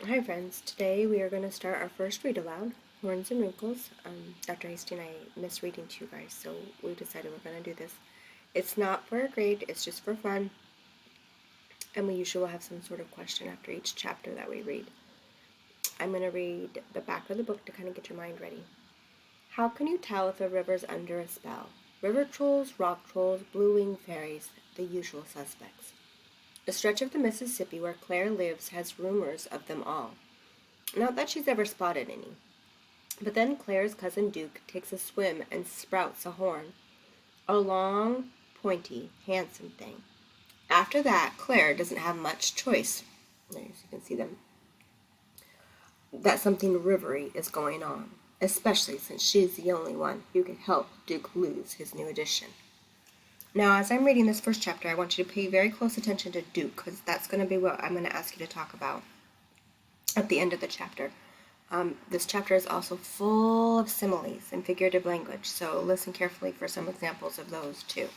Hi friends, today we are going to start our first read aloud, Horns and Wrinkles. Dr. Hasty and I missed reading to you guys, so we decided we're going to do this. It's not for a grade, it's just for fun, and we usually will have some sort of question after each chapter that we read. I'm going to read the back of the book to kind of get your mind ready. How can you tell if a river's under a spell? River trolls, rock trolls, blue-winged fairies, the usual suspects. A stretch of the Mississippi where Claire lives has rumors of them all. Not that she's ever spotted any. But then Claire's cousin Duke takes a swim and sprouts a horn. A long, pointy, handsome thing. After that, Claire doesn't have much choice. As you can see them. That something rivery is going on, especially since she's the only one who can help Duke lose his new addition. Now, as I'm reading this first chapter, I want you to pay very close attention to Duke, because that's going to be what I'm going to ask you to talk about at the end of the chapter. This chapter is also full of similes and figurative language, so listen carefully for some examples of those too.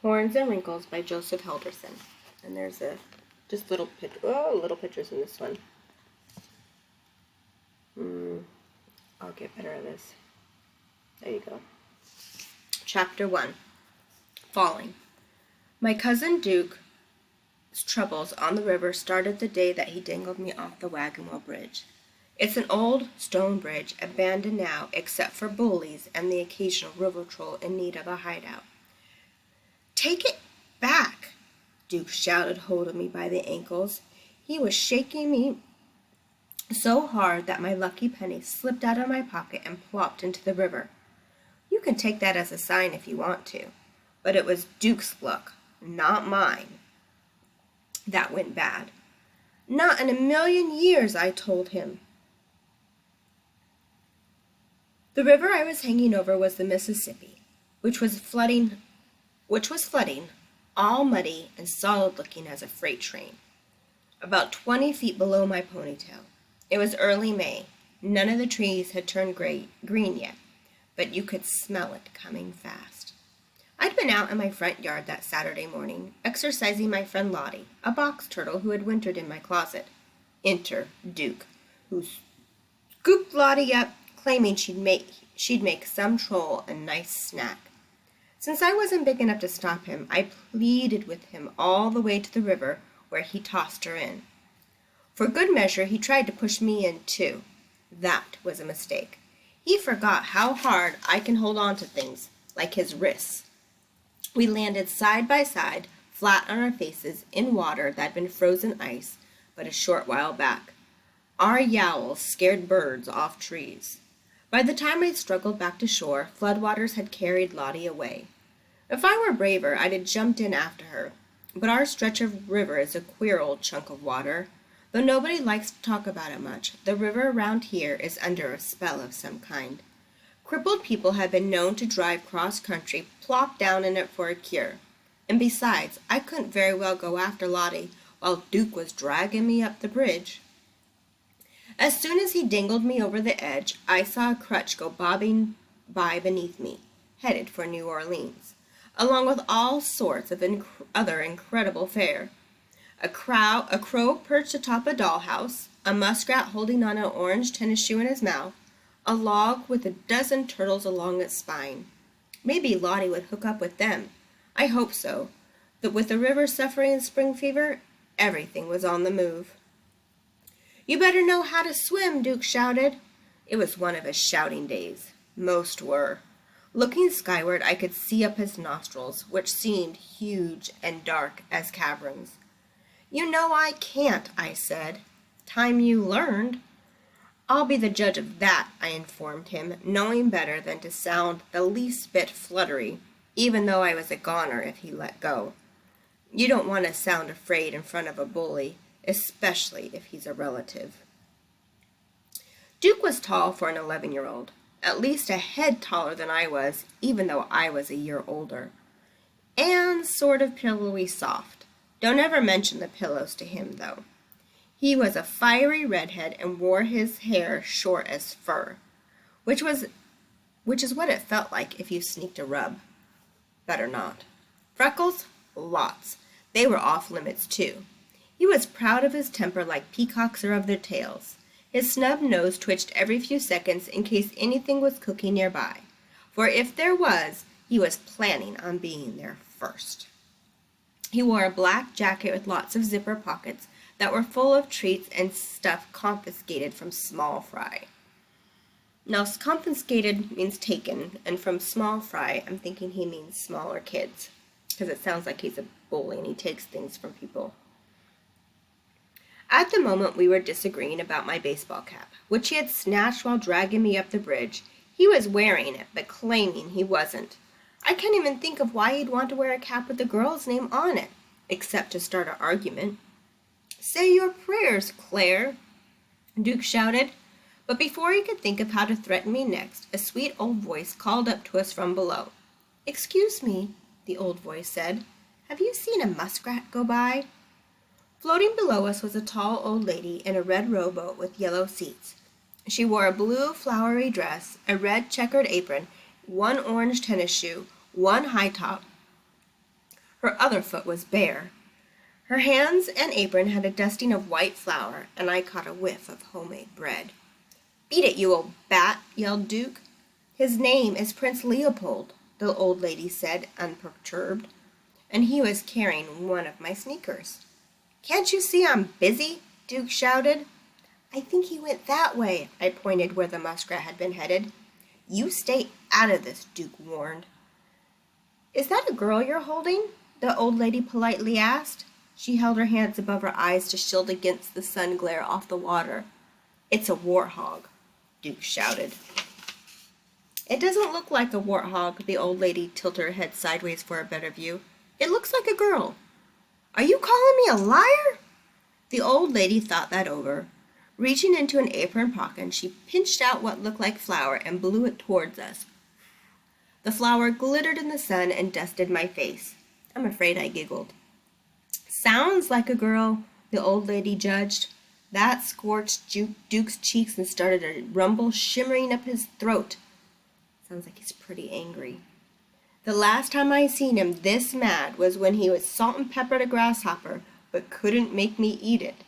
Horns and Wrinkles by Joseph Helderson. And there's just little pictures in this one. I'll get better at this. There you go. Chapter 1. Falling. My cousin Duke's troubles on the river started the day that he dangled me off the Wagon Wheel Bridge. It's an old stone bridge, abandoned now except for bullies and the occasional river troll in need of a hideout. Take it back, Duke shouted, holding me by the ankles. He was shaking me so hard that my lucky penny slipped out of my pocket and plopped into the river. You can take that as a sign if you want to, but it was Duke's luck, not mine, that went bad. Not in a million years, I told him. The river I was hanging over was the Mississippi, which was flooding, all muddy and solid-looking as a freight train, about 20 feet below my ponytail. It was early May. None of the trees had turned green yet, but you could smell it coming fast. I'd been out in my front yard that Saturday morning, exercising my friend Lottie, a box turtle who had wintered in my closet. Enter Duke, who scooped Lottie up, claiming she'd make some troll a nice snack. Since I wasn't big enough to stop him, I pleaded with him all the way to the river, where he tossed her in. For good measure, he tried to push me in, too. That was a mistake. He forgot how hard I can hold on to things, like his wrists. We landed side by side, flat on our faces, in water that had been frozen ice but a short while back. Our yowls scared birds off trees. By the time I struggled back to shore, floodwaters had carried Lottie away. If I were braver, I'd have jumped in after her, but our stretch of river is a queer old chunk of water. Though nobody likes to talk about it much, the river around here is under a spell of some kind. Crippled people have been known to drive cross-country, plop down in it for a cure. And besides, I couldn't very well go after Lottie while Duke was dragging me up the bridge. As soon as he dangled me over the edge, I saw a crutch go bobbing by beneath me, headed for New Orleans, along with all sorts of other incredible fare. A crow perched atop a dollhouse, a muskrat holding on an orange tennis shoe in his mouth, a log with a dozen turtles along its spine. Maybe Lottie would hook up with them. I hope so. That with the river suffering spring fever, everything was on the move. You better know how to swim, Duke shouted. It was one of his shouting days. Most were. Looking skyward, I could see up his nostrils, which seemed huge and dark as caverns. You know I can't, I said. Time you learned. I'll be the judge of that, I informed him, knowing better than to sound the least bit fluttery, even though I was a goner if he let go. You don't want to sound afraid in front of a bully, especially if he's a relative. Duke was tall for an 11-year-old, at least a head taller than I was, even though I was a year older, and sort of pillowy soft. Don't ever mention the pillows to him, though. He was a fiery redhead and wore his hair short as fur, which is what it felt like if you sneaked a rub. Better not. Freckles? Lots. They were off limits, too. He was proud of his temper like peacocks are of their tails. His snub nose twitched every few seconds in case anything was cooking nearby, for if there was, he was planning on being there first. He wore a black jacket with lots of zipper pockets that were full of treats and stuff confiscated from Small Fry. Now, confiscated means taken, and from Small Fry, I'm thinking he means smaller kids, because it sounds like he's a bully and he takes things from people. At the moment we were disagreeing about my baseball cap, which he had snatched while dragging me up the bridge. He was wearing it, but claiming he wasn't. I can't even think of why he'd want to wear a cap with the girl's name on it, except to start an argument. "Say your prayers, Claire," Duke shouted. But before he could think of how to threaten me next, a sweet old voice called up to us from below. "Excuse me," the old voice said. "Have you seen a muskrat go by?" Floating below us was a tall old lady in a red rowboat with yellow seats. She wore a blue flowery dress, a red checkered apron, one orange tennis shoe, one high top. Her other foot was bare. Her hands and apron had a dusting of white flour, and I caught a whiff of homemade bread. "Beat it, you old bat," yelled Duke. "His name is Prince Leopold," the old lady said, unperturbed, "and he was carrying one of my sneakers." "Can't you see I'm busy?" Duke shouted. "I think he went that way," I pointed where the muskrat had been headed. "You stay out of this," Duke warned. "Is that a girl you're holding?" the old lady politely asked. She held her hands above her eyes to shield against the sun glare off the water. "It's a warthog," Duke shouted. "It doesn't look like a warthog," the old lady tilted her head sideways for a better view. "It looks like a girl." "Are you calling me a liar?" The old lady thought that over. Reaching into an apron pocket, she pinched out what looked like flour and blew it towards us. The flour glittered in the sun and dusted my face. I'm afraid I giggled. "Sounds like a girl," the old lady judged. That scorched Duke's cheeks and started a rumble shimmering up his throat. Sounds like he's pretty angry. The last time I seen him this mad was when he was salt and peppered a grasshopper, but couldn't make me eat it.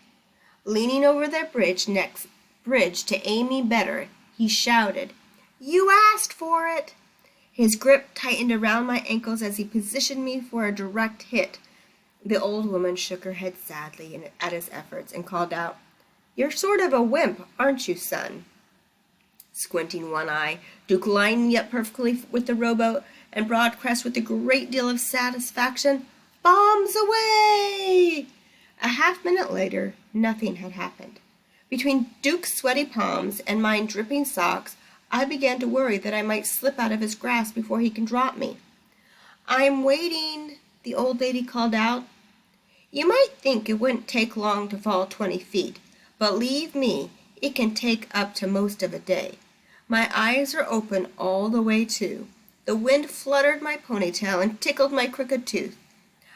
Leaning over the bridge to aim me better, he shouted, "You asked for it!" His grip tightened around my ankles as he positioned me for a direct hit. The old woman shook her head sadly at his efforts and called out, "You're sort of a wimp, aren't you, son?" Squinting one eye, Duke lined me up perfectly with the rowboat and broadcast with a great deal of satisfaction, "Bombs away!" A half-minute later, nothing had happened. Between Duke's sweaty palms and mine dripping socks, I began to worry that I might slip out of his grasp before he can drop me. "I'm waiting," the old lady called out. "You might think it wouldn't take long to fall 20 feet, but believe me, it can take up to most of a day. My eyes are open all the way too. The wind fluttered my ponytail and tickled my crooked tooth.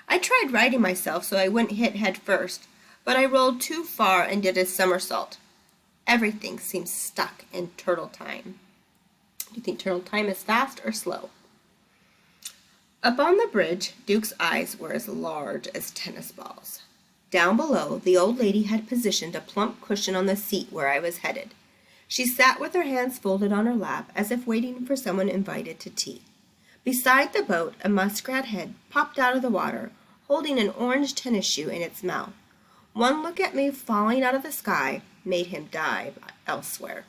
I tried righting myself so I wouldn't hit head first, but I rolled too far and did a somersault. Everything seems stuck in turtle time." Do you think turtle time is fast or slow? Up on the bridge, Duke's eyes were as large as tennis balls. Down below, the old lady had positioned a plump cushion on the seat where I was headed. She sat with her hands folded on her lap as if waiting for someone invited to tea. Beside the boat, a muskrat head popped out of the water, holding an orange tennis shoe in its mouth. One look at me falling out of the sky made him dive elsewhere.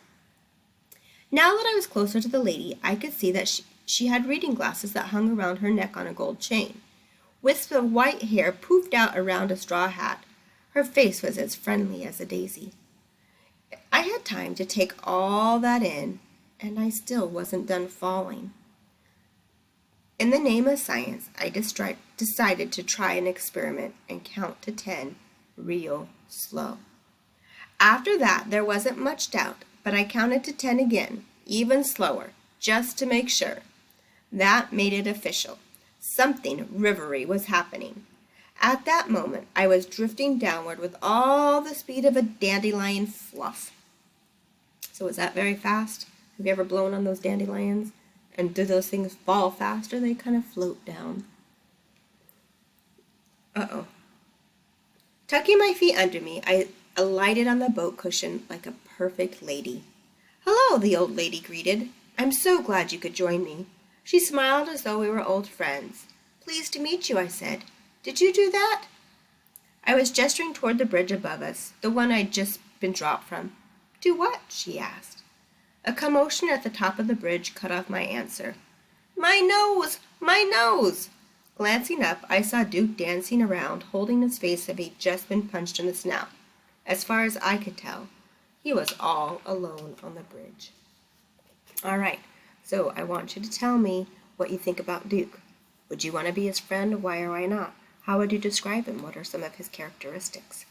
Now that I was closer to the lady, I could see that she had reading glasses that hung around her neck on a gold chain. Wisps of white hair poofed out around a straw hat. Her face was as friendly as a daisy. I had time to take all that in, and I still wasn't done falling. In the name of science, I decided to try an experiment and count to 10 real slow. After that, there wasn't much doubt, but I counted to 10 again, even slower, just to make sure. That made it official. Something rivery was happening. At that moment, I was drifting downward with all the speed of a dandelion fluff. So is that very fast? Have you ever blown on those dandelions? And do those things fall fast or they kind of float down? Uh-oh. Tucking my feet under me, I alighted on the boat cushion like a perfect lady. "Hello," the old lady greeted. "I'm so glad you could join me." She smiled as though we were old friends. "Pleased to meet you," I said. "Did you do that?" I was gesturing toward the bridge above us, the one I'd just been dropped from. "Do what?" she asked. A commotion at the top of the bridge cut off my answer. "My nose! My nose!" Glancing up, I saw Duke dancing around, holding his face as if he'd just been punched in the snout. As far as I could tell, he was all alone on the bridge. All right, so I want you to tell me what you think about Duke. Would you want to be his friend? Why or why not? How would you describe him? What are some of his characteristics?